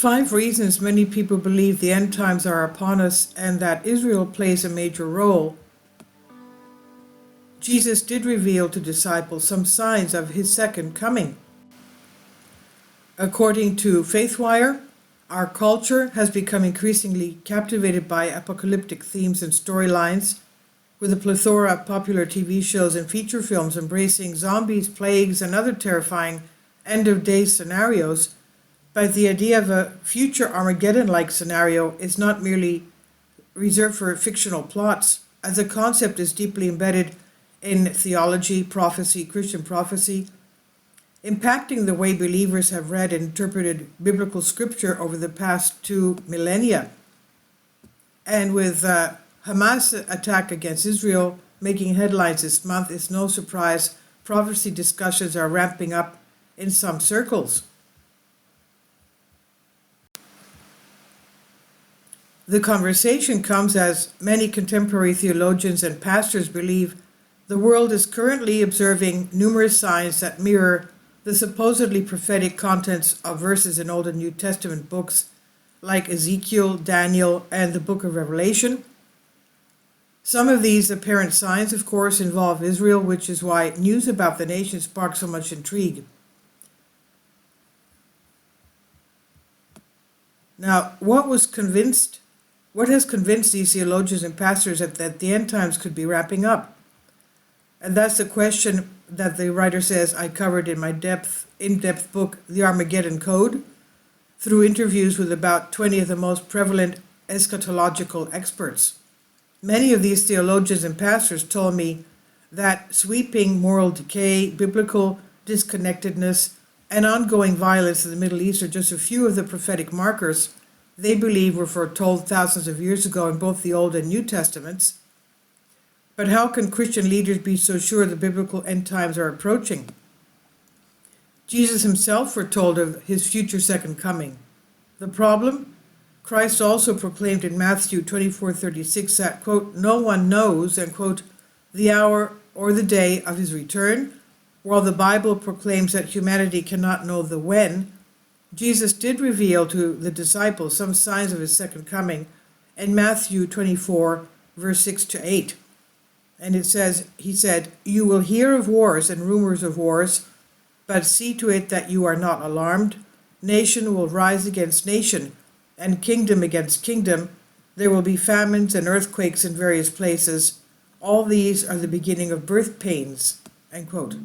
5 reasons many people believe the end times are upon us and that Israel plays a major role. Jesus did reveal to disciples some signs of his second coming. According to FaithWire, our culture has become increasingly captivated by apocalyptic themes and storylines, with a plethora of popular TV shows and feature films embracing zombies, plagues, and other terrifying end-of-days scenarios. But the idea of a future Armageddon-like scenario is not merely reserved for fictional plots, as the concept is deeply embedded in theology, prophecy, Christian prophecy, impacting the way believers have read and interpreted biblical scripture over the past 2 millennia. And with Hamas attack against Israel making headlines this month, it's no surprise prophecy discussions are ramping up in some circles. The conversation comes as many contemporary theologians and pastors believe the world is currently observing numerous signs that mirror the supposedly prophetic contents of verses in Old and New Testament books like Ezekiel, Daniel, and the book of Revelation. Some of these apparent signs, of course, involve Israel, which is why news about the nation sparks so much intrigue. Now, what has convinced these theologians and pastors that the end times could be wrapping up? And that's the question that the writer says I covered in my in-depth book, The Armageddon Code, through interviews with about 20 of the most prevalent eschatological experts. Many of these theologians and pastors told me that sweeping moral decay, biblical disconnectedness, and ongoing violence in the Middle East are just a few of the prophetic markers they believe were foretold thousands of years ago in both the Old and New Testaments. But how can Christian leaders be so sure the biblical end times are approaching? Jesus himself foretold of his future second coming. The problem? Christ also proclaimed in Matthew 24:36 that, quote, no one knows, and quote, the hour or the day of his return. While the Bible proclaims that humanity cannot know the when, Jesus did reveal to the disciples some signs of his second coming in Matthew 24, verse 6 to 8. And it says, he said, you will hear of wars and rumors of wars, but see to it that you are not alarmed. Nation will rise against nation, and kingdom against kingdom. There will be famines and earthquakes in various places. All these are the beginning of birth pains, end quote.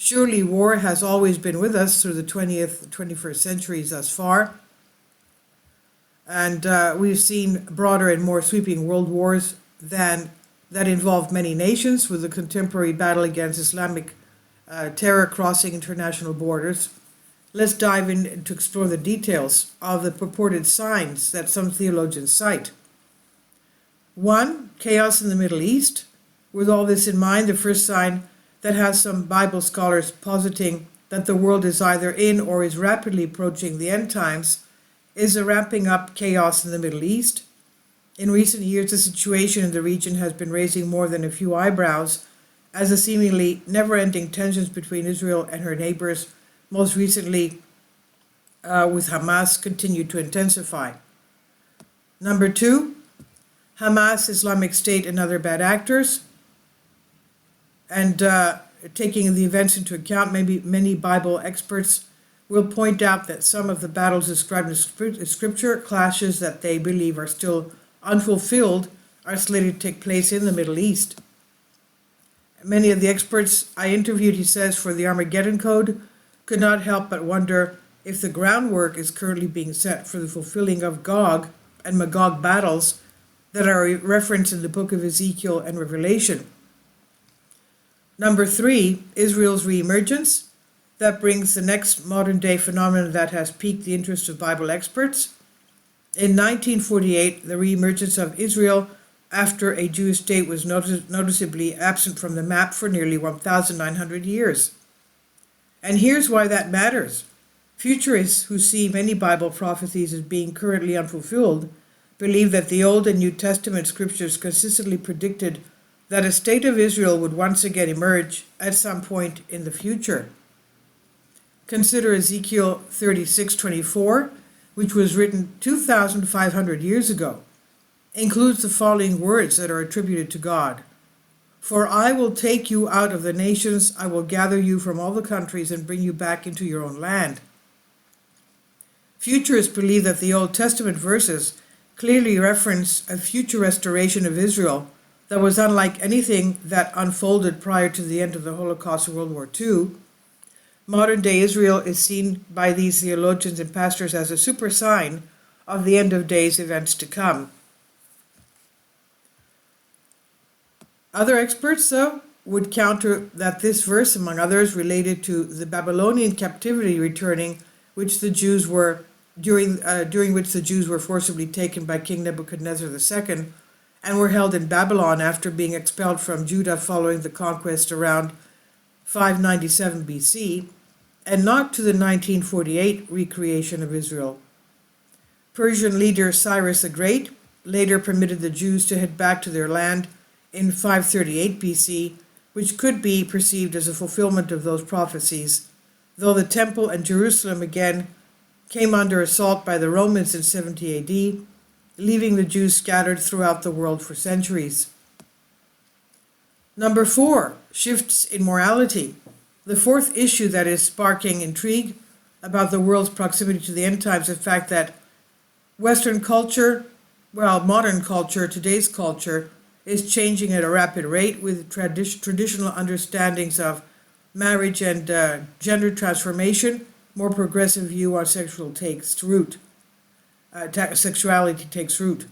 Surely war has always been with us through the 20th, 21st centuries thus far. And we've seen broader and more sweeping world wars that involve many nations, with the contemporary battle against Islamic terror crossing international borders. Let's dive in to explore the details of the purported signs that some theologians cite. 1, chaos in the Middle East. With all this in mind, the first sign that has some Bible scholars positing that the world is either in or is rapidly approaching the end times is the ramping up chaos in the Middle East. In recent years, the situation in the region has been raising more than a few eyebrows as the seemingly never-ending tensions between Israel and her neighbors, most recently with Hamas, continue to intensify. Number 2, Hamas, Islamic State, and other bad actors. And taking the events into account, maybe many Bible experts will point out that some of the battles described in Scripture, clashes that they believe are still unfulfilled, are slated to take place in the Middle East. Many of the experts I interviewed, he says, for the Armageddon Code could not help but wonder if the groundwork is currently being set for the fulfilling of Gog and Magog battles that are referenced in the book of Ezekiel and Revelation. Number 3, Israel's reemergence. That brings the next modern-day phenomenon that has piqued the interest of Bible experts. In 1948, the reemergence of Israel after a Jewish state was noticeably absent from the map for nearly 1,900 years. And here's why that matters. Futurists who see many Bible prophecies as being currently unfulfilled believe that the Old and New Testament scriptures consistently predicted that a state of Israel would once again emerge at some point in the future. Consider Ezekiel 36:24, which was written 2,500 years ago, includes the following words that are attributed to God. For I will take you out of the nations, I will gather you from all the countries and bring you back into your own land. Futurists believe that the Old Testament verses clearly reference a future restoration of Israel that was unlike anything that unfolded prior to the end of the Holocaust of World War II. Modern day Israel is seen by these theologians and pastors as a super sign of the end of days events to come. Other experts, though, would counter that this verse, among others, related to the Babylonian captivity returning, which the Jews were during which the Jews were forcibly taken by King Nebuchadnezzar II and were held in Babylon after being expelled from Judah following the conquest around 597 BC, and not to the 1948 recreation of Israel. Persian leader Cyrus the Great later permitted the Jews to head back to their land in 538 BC, which could be perceived as a fulfillment of those prophecies, though the temple and Jerusalem again came under assault by the Romans in 70 AD, leaving the Jews scattered throughout the world for centuries. Number 4, shifts in morality. The fourth issue that is sparking intrigue about the world's proximity to the end times is the fact that Western culture, modern culture, today's culture, is changing at a rapid rate with traditional understandings of marriage and gender transformation. More progressive view on sexuality takes root.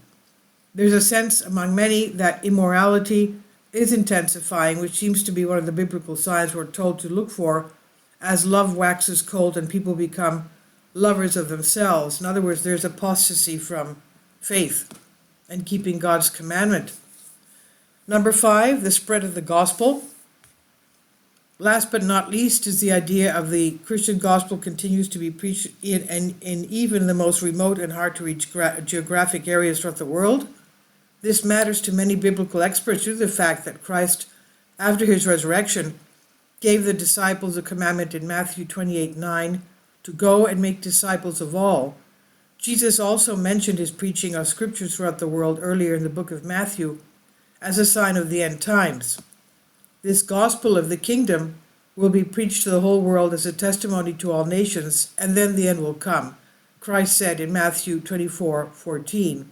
There's a sense among many that immorality is intensifying, which seems to be one of the biblical signs we're told to look for as love waxes cold and people become lovers of themselves. In other words, there's apostasy from faith and keeping God's commandment. Number 5, the spread of the gospel. Last but not least is the idea of the Christian gospel continues to be preached in even the most remote and hard to reach geographic areas throughout the world. This matters to many biblical experts due to the fact that Christ, after his resurrection, gave the disciples a commandment in Matthew 28:9 to go and make disciples of all. Jesus also mentioned his preaching of scriptures throughout the world earlier in the book of Matthew as a sign of the end times. This gospel of the kingdom will be preached to the whole world as a testimony to all nations, and then the end will come, Christ said in Matthew 24:14.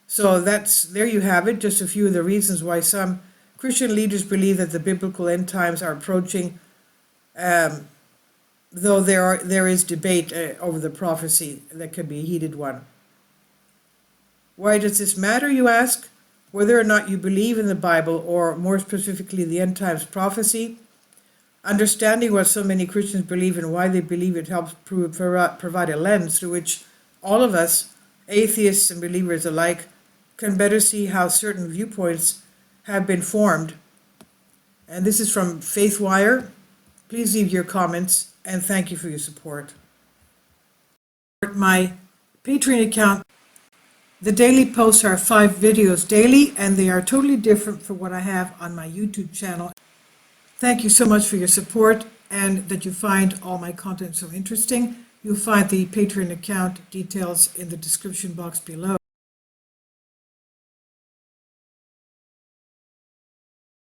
So there you have it, just a few of the reasons why some Christian leaders believe that the biblical end times are approaching, though there is debate over the prophecy that could be a heated one. Why does this matter, you ask? Whether or not you believe in the Bible, or more specifically the end times prophecy, understanding what so many Christians believe and why they believe it helps provide a lens through which all of us, atheists and believers alike, can better see how certain viewpoints have been formed. And this is from FaithWire. Please leave your comments, and thank you for your support. My Patreon account. The daily posts are 5 videos daily, and they are totally different from what I have on my YouTube channel. Thank you so much for your support and that you find all my content so interesting. You'll find the Patreon account details in the description box below.